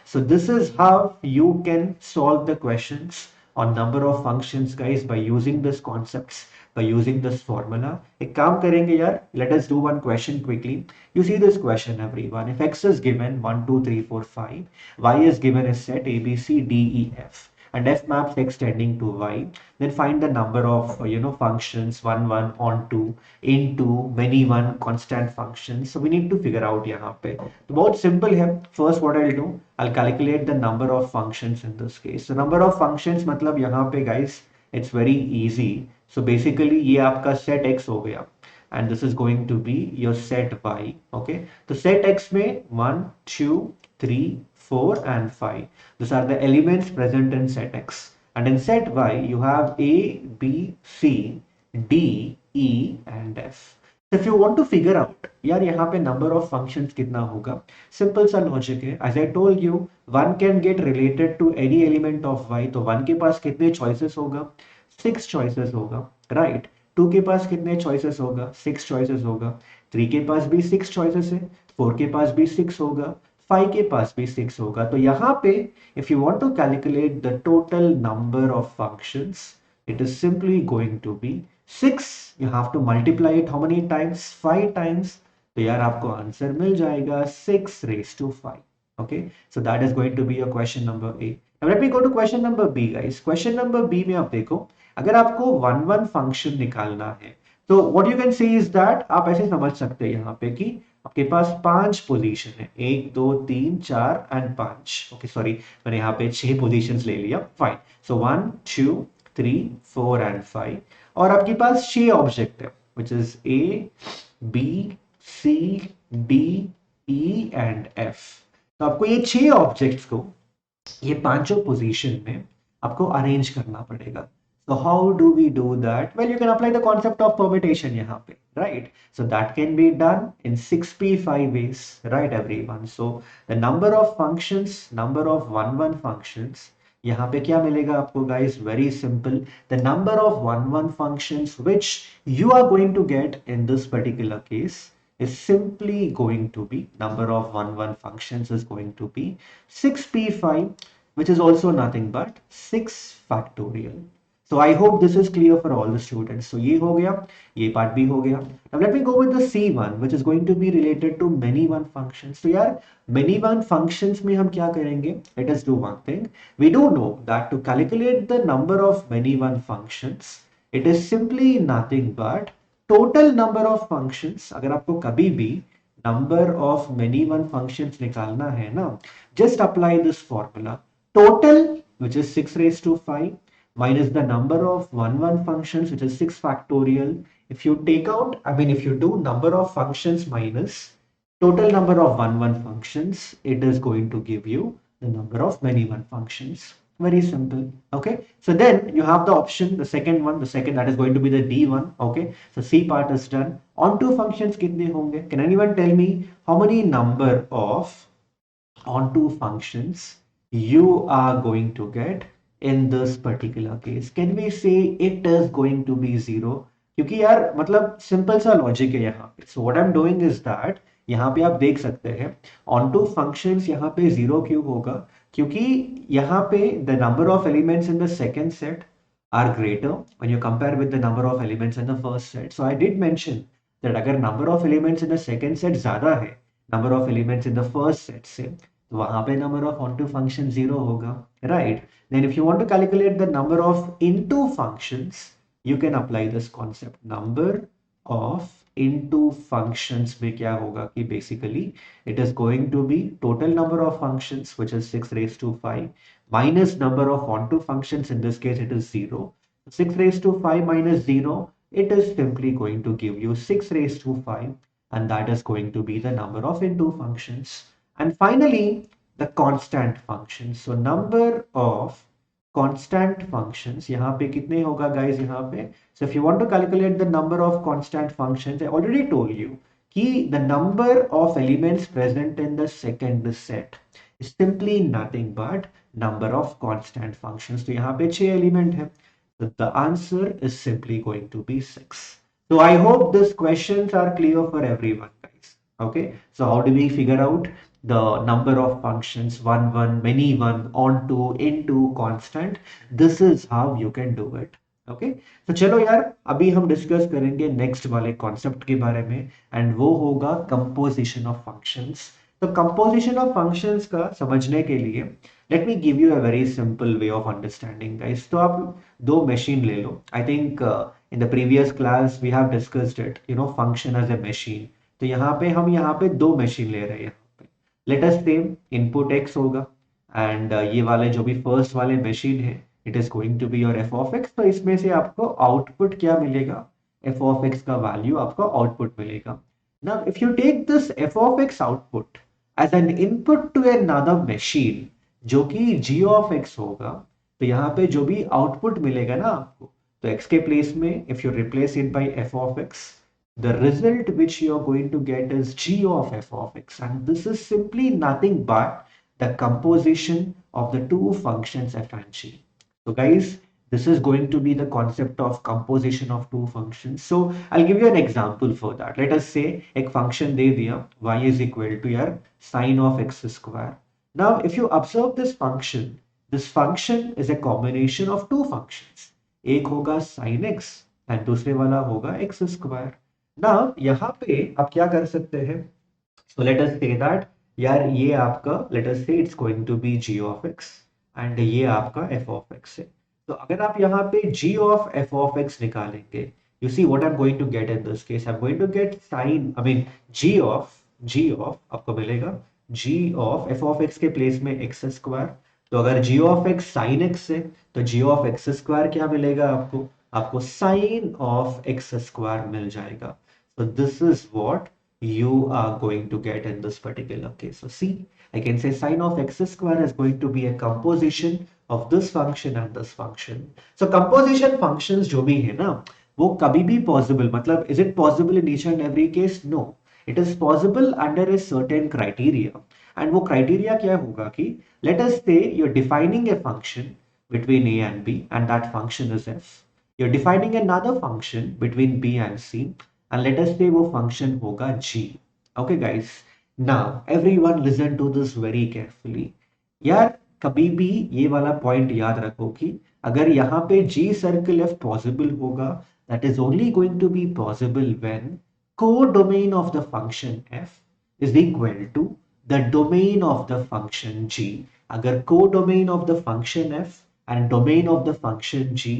So this is how you can solve the questions on number of functions, guys, by using these concepts, by using this formula. एक काम करेंगे यार, let us do one question quickly. You see this question, everyone. If x is given 1, 2, 3, 4, 5, y is given a set a, b, c, d, e, f, and f maps x tending to y, then find the number of functions 1, 1, onto, into, many one, constant functions. So we need to figure out यहाँ पे. तो बहुत simple है. First what I'll do, I'll calculate the number of functions in this case. So number of functions मतलब यहाँ पे, guys, it's very easy. So basically ये आपका set x हो गया, and this is going to be your set y. Okay, तो set x में 1, 2, 3, 4 and 5. These are the elements present in set x. And in set y you have a, b, c, d, e and f. So if you want to figure out यार यहाँ पे number of functions कितना होगा, simple सा logic है. As I told you, one can get related to any element of y. तो one के पास कितने choices होगा? 6 choices होगा, right? 2 के पास कितने choices होगा? 6 choices होगा. 3 के पास भी 6 choices है. 4 के पास भी 6 होगा. 5 के पास भी 6 होगा. तो यहाँ पे if you want to calculate the total number of functions, it is simply going to be 6 you have to multiply it how many times? 5 times. तो यार आपको आंसर मिल जाएगा 6 raised to 5. Okay, so that is going to be your question number A. Now let me go to question number B, guys. Question number B में आप देखो, अगर आपको one one function निकालना है तो what you can see is that, आप ऐसे समझ सकते हैं यहाँ पे कि आपके पास 5 पोजीशन है, 1 2 3 4 एंड 5. ओके सॉरी, मैंने यहाँ पे 6 पोजीशंस ले लिया. फाइन. सो 1 2 3 4 एंड 5 और आपके पास 6 ऑब्जेक्ट है which is A B C D E and F. तो आपको ये 6 ऑब्जेक्ट्स को ये पांचों पोजीशन में आपको अरेंज करना पड़ेगा. So how do we do that? Well, you can apply the concept of permutation यहाँ पे, right? So that can be done in 6p5 ways, right everyone? So the number of functions, number of one functions, यहाँ पे क्या मिलेगा आपको guys? Very simple. The number of one functions which you are going to get in this particular case is simply going to be, number of one functions is going to be 6p5, which is also nothing but 6 factorial. So I hope this is clear for all the students. So ये हो गया, ये part भी हो गया. Now let me go with the C1, which is going to be related to many one functions. So यार many one functions में हम क्या करेंगे? Let us do one thing. We do know that to calculate the number of many one functions, it is simply nothing but total number of functions. अगर आपको कभी भी number of many one functions निकालना है ना, just apply this formula. Total, which is 6 raised to 5, minus the number of one functions, which is 6 factorial. If you take out, if you do number of functions minus total number of one functions, it is going to give you the number of many one functions. Very simple. Okay, so then you have the option, the second one, the second, that is going to be the D1. Okay, so C part is done. Onto functions कितने होंगे? Can anyone tell me how many number of onto functions you are going to get in this particular case? Can we say it is going to be 0? क्योंकि यार मतलब simple सा logic है यहाँ पे. So what I am doing is that, यहाँ पे आप देख सकते हैं ऑन टू फंक्शंस यहाँ पे 0 क्यों होगा? क्योंकि यहाँ पे the number of elements in the second set are greater when you compare with the number of elements in the first set. So I did mention that अगर number of elements in the second set ज्यादा है number of elements in the first set से, तो वहां पे number of onto function 0 होगा, right? Then if you want to calculate the number of into functions, you can apply this concept. Number of into functions में क्या होगा कि basically it is going to be total number of functions, which is 6 raised to 5, minus number of onto functions, in this case it is 0. 6 raised to 5 minus 0, it is simply going to give you 6 raised to 5, and that is going to be the number of into functions. And finally, the constant functions. So number of constant functions यहाँ पे कितने होगा guys यहाँ पे? So if you want to calculate the number of constant functions, I already told you कि the number of elements present in the second set is simply nothing but number of constant functions. तो यहाँ पे 6 element है. So the answer is simply going to be 6. So I hope these questions are clear for everyone, guys. Okay, so how do we figure out the number of functions, one, many one, onto, into, constant? This is how you can do it. Okay, तो चलो यार अभी हम discuss करेंगे next वाले concept के बारे में, एंड वो होगा कंपोजिशन ऑफ फंक्शंस. तो कंपोजिशन ऑफ फंक्शंस का समझने के लिए let me give you a very simple way of understanding, guys. तो आप दो मशीन ले लो. I think in the previous class we have discussed it, function as a machine. तो यहाँ पे हम यहाँ पे दो मशीन ले रहे हैं. लेट अस से इनपुट x होगा, एंड ये वाले जो भी फर्स्ट वाले मशीन है it is going to be your f of x. तो इसमें से आपको आउटपुट क्या मिलेगा? f ऑफ x का वैल्यू आपको आउटपुट मिलेगा. Now if you take this f of x output as an input to another machine जो कि g ऑफ x होगा, तो यहाँ पे जो भी आउटपुट मिलेगा ना आपको, तो x के प्लेस में if you replace it by f of x, the result which you are going to get is g of f of x, and this is simply nothing but the composition of the two functions f and g. So guys, this is going to be the concept of composition of two functions. So I'll give you an example for that. Let us say एक function दे दिया y is equal to your sine of x square. Now if you observe this function is a combination of two functions. एक होगा sin x and दूसरे वाला होगा x square. ना यहाँ पे आप क्या कर सकते हैं, so let us say that यार ये आपका let us say it's going to be g of x and ये आपका f ऑफ x है। तो अगर आप यहाँ पे g of f of x निकालेंगे, you see what I'm going to get in this case, I'm going to get sin, I mean g of आपको मिलेगा g of f of x के प्लेस में x स्क्वायर। तो अगर g of x sin x है तो g of x square क्या मिलेगा आपको, आपको sin of x स्क्वायर मिल जाएगा। So this is what you are going to get in this particular case. So see, I can say sin of x square is going to be a composition of this function and this function. So composition functions जो भी है ना वो कभी भी possible, मतलब is it possible in each and every case? No, it is possible under a certain criteria. And वो criteria क्या होगा कि let us say you're defining a function between a and b and that function is f. You're defining another function between b and c and let us say वो function होगा g. Okay guys, now everyone listen to this very carefully. यार कभी भी ये वाला point याद रखो कि अगर यहाँ पे g circle f possible होगा, that is only going to be possible when codomain of the function f is equal to the domain of the function g. अगर codomain of the function f and domain of the function g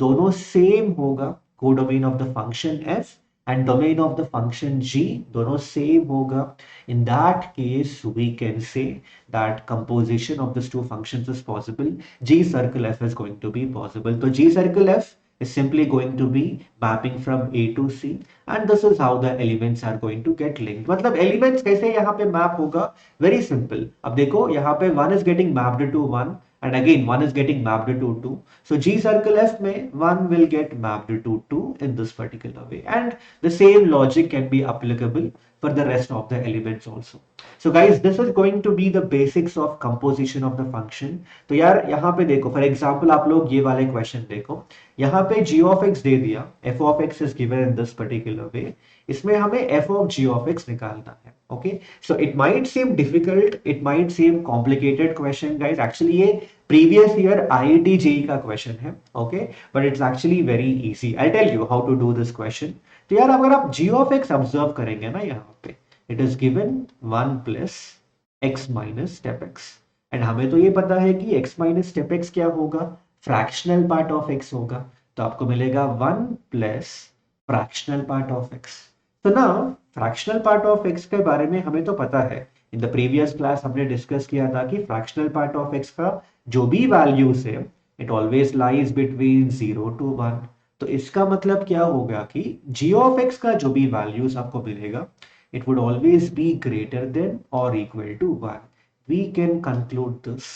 दोनों same होगा, codomain of the function f and domain of the function g दोनों same होगा, in that case we can say that composition of these two functions is possible. G circle f is going to be possible. So G circle f is simply going to be mapping from A to C and this is how the elements are going to get linked. मतलब elements कैसे यहाँ पे map होगा, very simple. अब देखो यहाँ पे 1 is getting mapped to 1 and again 1 is getting mapped to 2. So G circle f में 1 will get mapped to 2 in this particular way and the same logic can be applicable for the rest of the elements also. So guys, this is going to be the basics of composition of the function. तो यार यहाँ पे देखो for example आप लोग ये वाले question देखो, यहाँ पे g of x दे दिया, f of x is given in this particular way, इसमें हमें f of g of x निकालना है. Okay, so it might seem difficult, it might seem complicated question guys, actually ये previous year IIT JEE का question है, okay, but it's actually very easy. I'll tell you how to do this question. तो यार अगर आप g of x observe करेंगे ना यहाँ पे it is given 1 plus x minus step x and हमें तो ये पता है कि x माइनस स्टेप x क्या होगा, फ्रैक्शनल पार्ट ऑफ x होगा, तो आपको मिलेगा 1 plus fractional part of x। तो ना फ्रैक्शनल पार्ट ऑफ x के बारे में हमें तो पता है, इन द प्रीवियस क्लास हमने डिस्कस किया था कि फ्रैक्शनल पार्ट ऑफ x का जो भी वैल्यूज है it always lies between 0 to 1। तो इसका मतलब क्या होगा कि g of x का जो भी वैल्यूज आपको मिलेगा it would always be greater than or equal to 1. We can conclude this,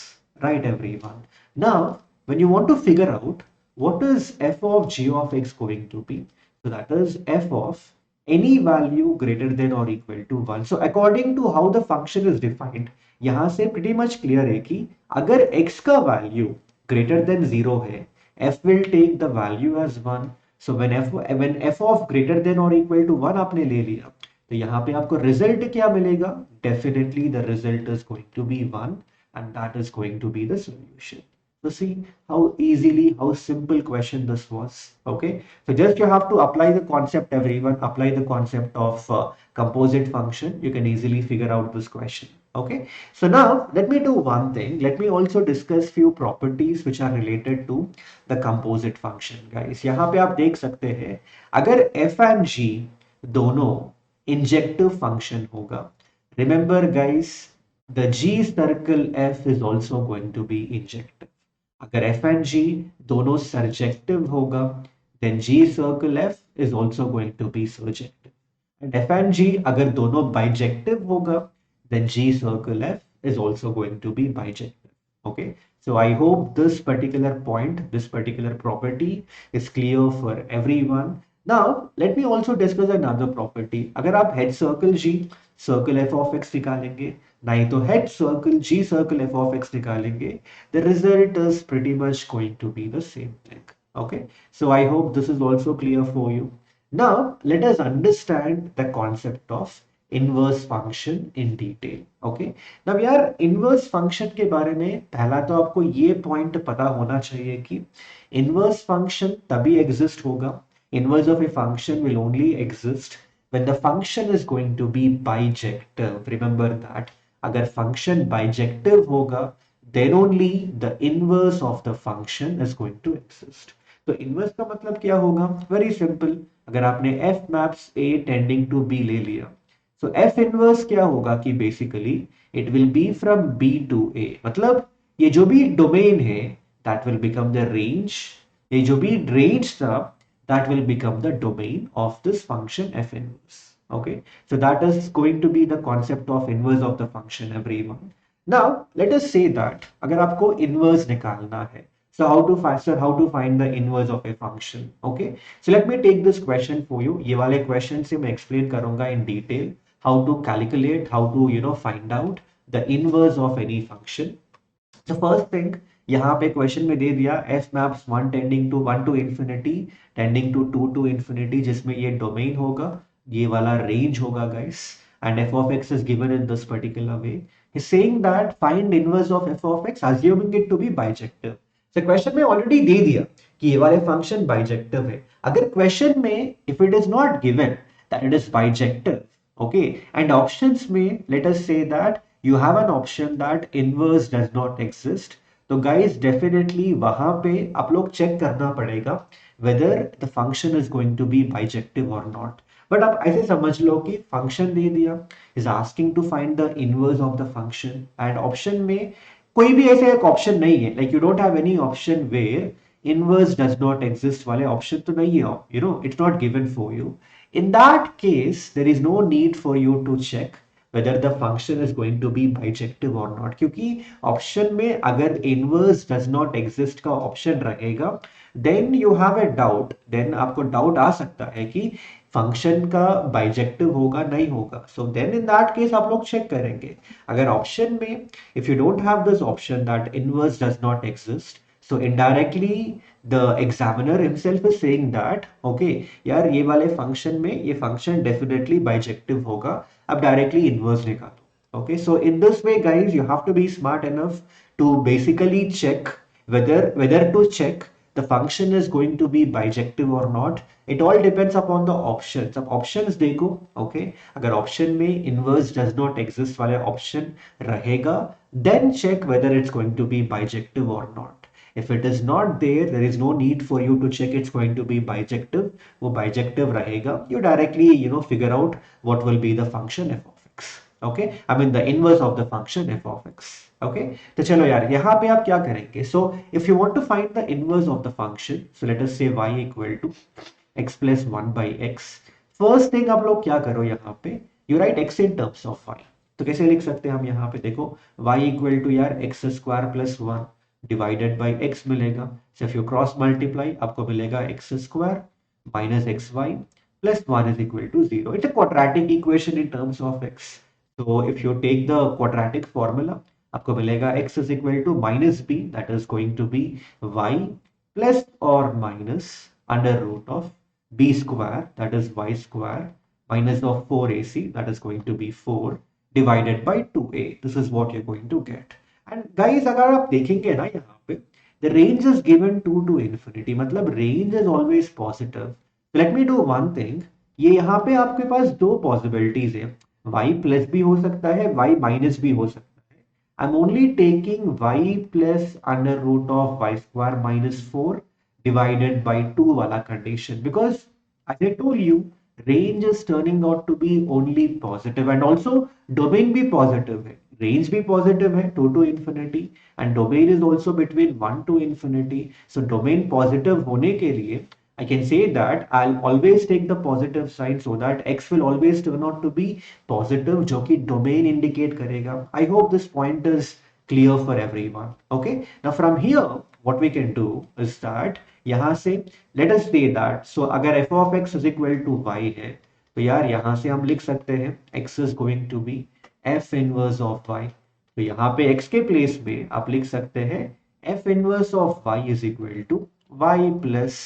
right everyone? Now when you want to figure out what is f of g of x going to be, so that is f of any value greater than or equal to 1. So according to how the function is defined, यहाँ से pretty much clear है कि अगर x का value greater than 0 है, f will take the value as 1. So when f of greater than or equal to 1 आपने ले लिया तो यहाँ पे आपको रिजल्ट क्या मिलेगा, definitely the result is going to be 1 and that is going to be the solution. So see how easily, how simple question this was. Okay, so just you have to apply the concept everyone, apply the concept of composite function, you can easily figure out this question. Okay, so now let me do one thing, let me also discuss few properties which are related to the composite function guys. यहाँ पे आप देख सकते हैं अगर f and g दोनों injective function होगा, remember guys the g circle f is also going to be injective. अगर f and g दोनों सर्जेक्टिव होगा then g circle f is also going to be surjective and f and g अगर दोनों bijective होगा then g circle f is also going to be bijective. Okay, so I hope this particular point, this particular property is clear for everyone. Now let me also discuss another property. अगर आप head circle g circle f of x निकालेंगे, नहीं तो head circle g circle f of x निकालेंगे, the result is pretty much going to be the same thing. Okay, so I hope this is also clear for you. Now let us understand the concept of inverse function in detail. Okay, अब यार inverse function के बारे में पहला तो आपको ये point पता होना चाहिए कि इनवर्स फंक्शन तभी एग्जिस्ट होगा Inverse of a function will only exist when the function is going to be bijective. Remember that. अगर function bijective होगा, then only the inverse of the function is going to exist. तो inverse का मतलब क्या होगा? Very simple. अगर आपने f maps a tending to b ले लिया, so f inverse क्या होगा कि basically it will be from b to a. मतलब ये जो भी domain है, that will become the range. ये जो भी range था, that will become the domain of this function f inverse. Okay, so that is going to be the concept of inverse of the function, everyone. Now let us say that अगर आपको inverse निकालना है, so how to find the inverse of a function. Okay, so let me take this question for you. ये वाले question से मैं explain करूँगा in detail how to calculate, how to find out the inverse of any function. The first thing, यहाँ पे question में दे दिया f maps 1 tending to 1 to infinity tending to 2 to infinity, जिसमें ये डोमेन होगा, ये वाला रेंज होगा guys, and f of x is given in this particular way. He's saying that find inverse of f of x assuming it to be bijective. So question में already दे दिया कि ये वाले फंक्शन बाइजेक्टिव है. अगर question में if it is not given that it is bijective, okay, and options में let us say that you have an option that inverse does not exist, तो guys definitely वहां पे आप लोग चेक करना पड़ेगा whether the function is going to be bijective or not. But आप ऐसे समझ लो कि फंक्शन दे दिया, is asking to find the inverse of the function, and option में कोई भी ऐसे एक ऑप्शन नहीं है, like you don't have any option where inverse does not exist वाले ऑप्शन तो नहीं है, it's not given for you. In that case there is no need for you to check whether the function is going to be bijective or not, क्योंकि option में अगर inverse does not exist का option रहेगा, then you have a doubt, then आपको doubt आ सकता है कि फंक्शन का बाइजेक्टिव होगा नहीं होगा. So then in that case आप लोग चेक करेंगे. अगर ऑप्शन में if you don't have this option that inverse does not exist, so indirectly the examiner himself is saying that okay यार ये वाले फंक्शन में ये फंक्शन डेफिनेटली बाइजेक्टिव होगा, अब डायरेक्टली इनवर्स निकालो. Okay, so in this way guys you have to be smart enough to basically check whether to check the function is going to be bijective or not. It all depends upon the options. अब options देखो, okay, अगर option में inverse does not exist वाले option रहेगा, then check whether it's going to be bijective or not. If it is not there, there is no need for you to check it's going to be bijective. वो bijective रहेगा, you directly figure out what will be the function f of x. Okay, I mean the inverse of the function f of x. Okay, तो चलो यार यहाँ पे आप क्या करेंगे. So if you want to find the inverse of the function, so let us say y equal to x plus 1 by x. First thing आप लोग क्या करो यहाँ पे, you write x in terms of y. तो कैसे लिख सकते हैं हम यहाँ पे, देखो y equal to यार x square plus 1 divided by x मिलेगा. so if you cross multiply आपको मिलेगा x square minus xy plus 1 is equal to 0. It's a quadratic equation in terms of x. So if you take the quadratic formula आपको मिलेगा x is equal to minus b, that is going to be y plus or minus under root of b square, that is y square, minus of 4ac, that is going to be 4 divided by 2a. This is what you're going to get. And guys अगर आप देखेंगे ना यहाँ पे the range is given 2 to infinity, मतलब range is always positive. Let me do one thing, ये यहाँ पे आपके पास दो पॉसिबिलिटीज है, y प्लस भी हो सकता है, y माइनस भी हो सकता है. I am only taking y plus under root of y square minus 4 divided by 2 वाला condition, because as I told you range is turning out to be only positive and also domain भी positive है. Range भी positive है 2 to infinity and domain is also between 1 to infinity. So domain positive होने के लिए I can say that I'll always take the positive sign so that x will always turn out to be positive, जो कि domain indicate करेगा. I hope this point is clear for everyone. Okay, now from here what we can do is that यहाँ से let us say that, so अगर f of x is equal to y है, तो यार यहाँ से हम लिख सकते हैं x is going to be f inverse of y. तो यहाँ पे x के प्लेस में आप लिख सकते हैं f inverse of y is equal to y plus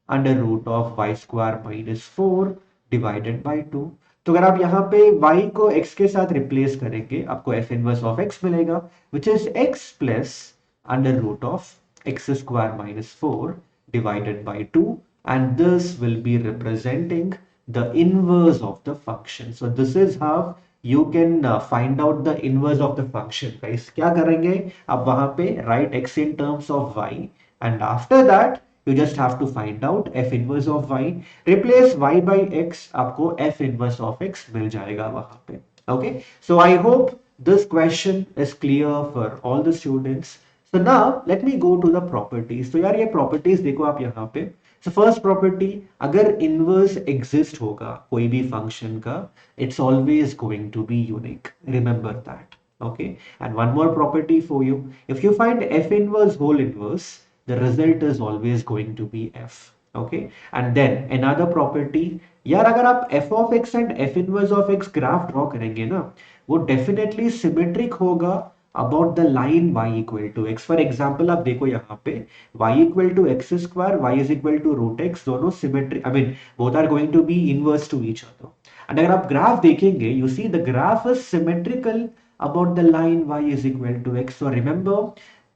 under root of y square minus 4 divided by 2. तो अगर आप यहाँ पे y को x के साथ रिप्लेस करेंगे आपको f inverse of x मिलेगा, which is x plus under root of x square minus 4 divided by 2. and this will be representing the inverse of the function. So this is how you can find out the inverse of the function. guys क्या करेंगे अब वहां पे write x in terms of y, and after that you just have to find out f inverse of y, replace y by x, आपको f inverse of x मिल जाएगा वहां पे. Okay, so I hope this question is clear for all the students. So now let me go to the properties. तो यार ये properties देखो आप यहाँ पे. So first property, अगर inverse exist होगा कोई भी function का, it's always going to be unique. Remember that. Okay. And one more property for you. If you find f inverse whole inverse, the result is always going to be f. Okay. And then another property, यार अगर आप f of x and f inverse of x graph draw करेंगे ना, वो definitely symmetric होगा about the line y equal to x. For example आप देखो यहाँ पे y equal to x square, y is equal to root x, दोनों symmetric, I mean both are going to be inverse to each other. And अगर आप graph देखेंगे, you see the graph is symmetrical about the line y is equal to x. So remember,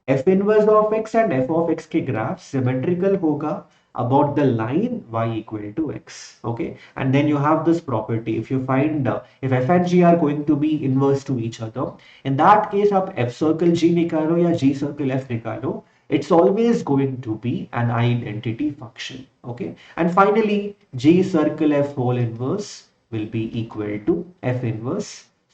f inverse of x and f of x के graph symmetrical होगा about the line y equal to x. Okay, and then you have this property, if you find if f and g are going to be inverse to each other, in that case आप f circle g निकालो या g circle f निकालो, it's always going to be an identity function. Okay, and finally g circle f whole inverse will be equal to f inverse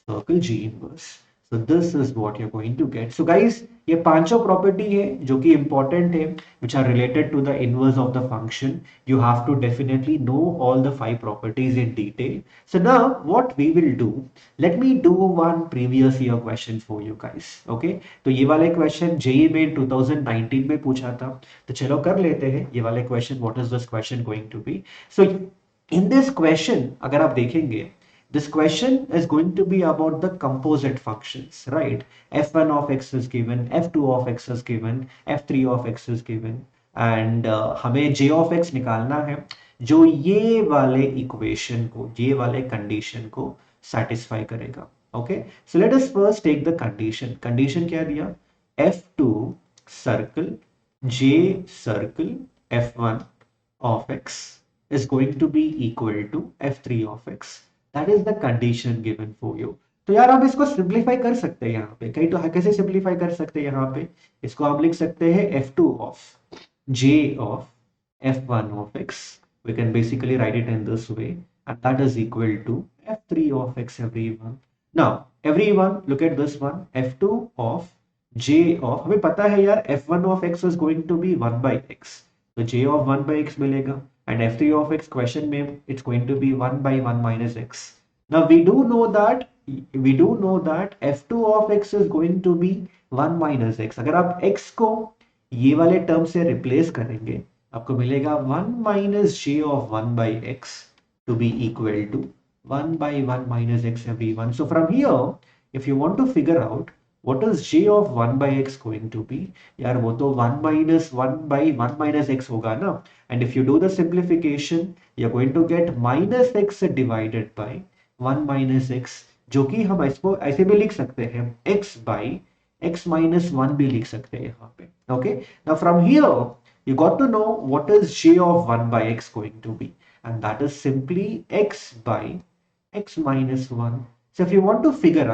circle g inverse. So this is what you're going to get. So guys, ये पांचों property है जो कि important है, which are related to the inverse of the function. You have to definitely know all the 5 properties in detail. So now what we will do, let me do one previous year question for you guys. Okay, तो ये वाले question JEE में 2019 में पूछा था, तो चलो कर लेते हैं ये वाले question. What is this question going to be? So in this question अगर आप देखेंगे, this question is going to be about the composite functions, right? f1 of x is given, f2 of x is given, f3 of x is given, and हमें j of x निकालना है जो ये वाले equation को, ये वाले condition को satisfy करेगा. Okay, so let us first take the condition. Condition क्या दिया? f2 circle j circle f1 of x is going to be equal to f3 of x. That is the condition given for you. तो यार आप इसको simplify कर सकते हैं यहाँ पे. कहीं तो कैसे सिंप्लीफाई कर सकते हैं यहाँ पे? इसको आप लिख सकते हैं f2 of j of f1 of x. We can basically write it in this way, and that is equal to f3 of x, everyone. Now everyone look at this one, f2 of j of, हमें पता है यार f1 of x is going to be 1 by x, तो j of 1 by x मिलेगा, and f3 of x question में it's going to be 1 by 1 minus x. Now we do know that f2 of x is going to be 1 minus x. अगर आप x को ये वाले term से replace करेंगे, आपको मिलेगा 1 minus j of 1 by x to be equal to 1 by 1 minus x, everyone. So from here, if you want to figure out what is j of 1 by x going to be, यार वो तो 1 minus 1 by 1 minus x होगा ना. And if you do the simplification, you're going to get minus x divided by 1 minus x, जो कि हम इसको ऐसे भी लिख सकते हैं, x by x minus 1 भी लिख सकते हैं यहाँ पे. Okay, now from here you got to know what is j of 1 by x going to be, and that is simply x by x minus 1. So if you want to figure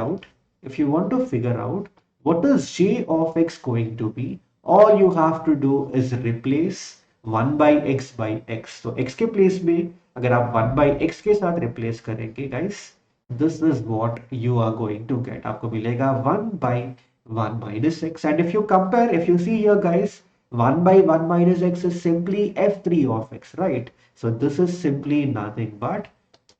out what is j of x going to be, all you have to do is replace 1 by x by x. तो x के place में अगर आप 1 by x के साथ replace करेंगे guys, this is what you are going to get. आपको मिलेगा 1 by 1 minus x. And if you compare, if you see here guys, 1 by 1 minus x is simply f3 of x, right? So this is simply nothing but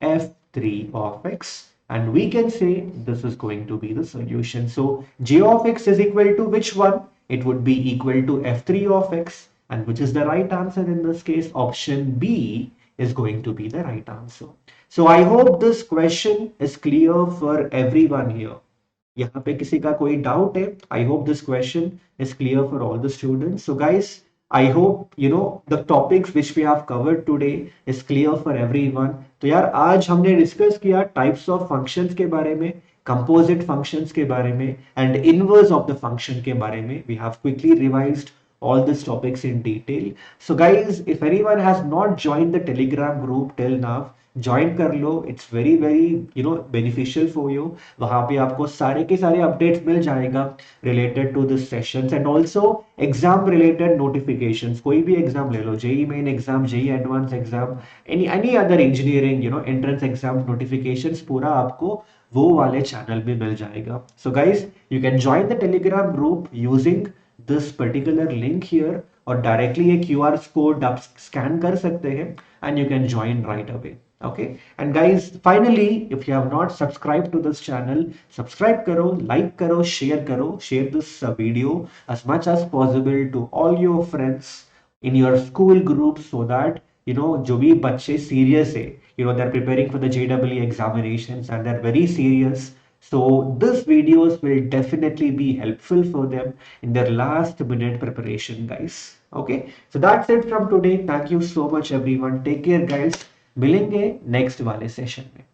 f3 of x. And we can say this is going to be the solution. So j of x is equal to which one? It would be equal to f3 of x. And which is the right answer in this case? Option B is going to be the right answer. So I hope this question is clear for everyone here. यहाँ पे किसी का कोई doubt है? I hope this question is clear for all the students. So guys, I hope you know the topics which we have covered today is clear for everyone. तो यार आज हमने डिस्कस किया टाइप्स ऑफ फंक्शंस के बारे में, composite functions के बारे में, and inverse of the function के बारे में. We have quickly revised all these topics in detail. So guys, if anyone has not joined the Telegram group till now, join कर लो. It's very very beneficial for you. वहां पे आपको सारे के सारे अपडेट्स मिल जाएगा related to this sessions and also exam related notifications. कोई भी एग्जाम ले लो, JEE main exam, JEE advance exam, any other engineering entrance exam notifications, पूरा आपको वो वाले चैनल में मिल जाएगा. So guys, you can join the Telegram group using this particular link here, और डायरेक्टली ये क्यूआर कोड आप स्कैन कर सकते हैं and you can join right away. Okay, and guys, finally, if you have not subscribed to this channel, subscribe karo, like karo, share this video as much as possible to all your friends in your school groups, so that जो भी बच्चे serious है, they're preparing for the JEE examinations and they're very serious. So this videos will definitely be helpful for them in their last minute preparation, guys. Okay, so that's it from today. Thank you so much everyone. Take care, guys. मिलेंगे next वाले session में.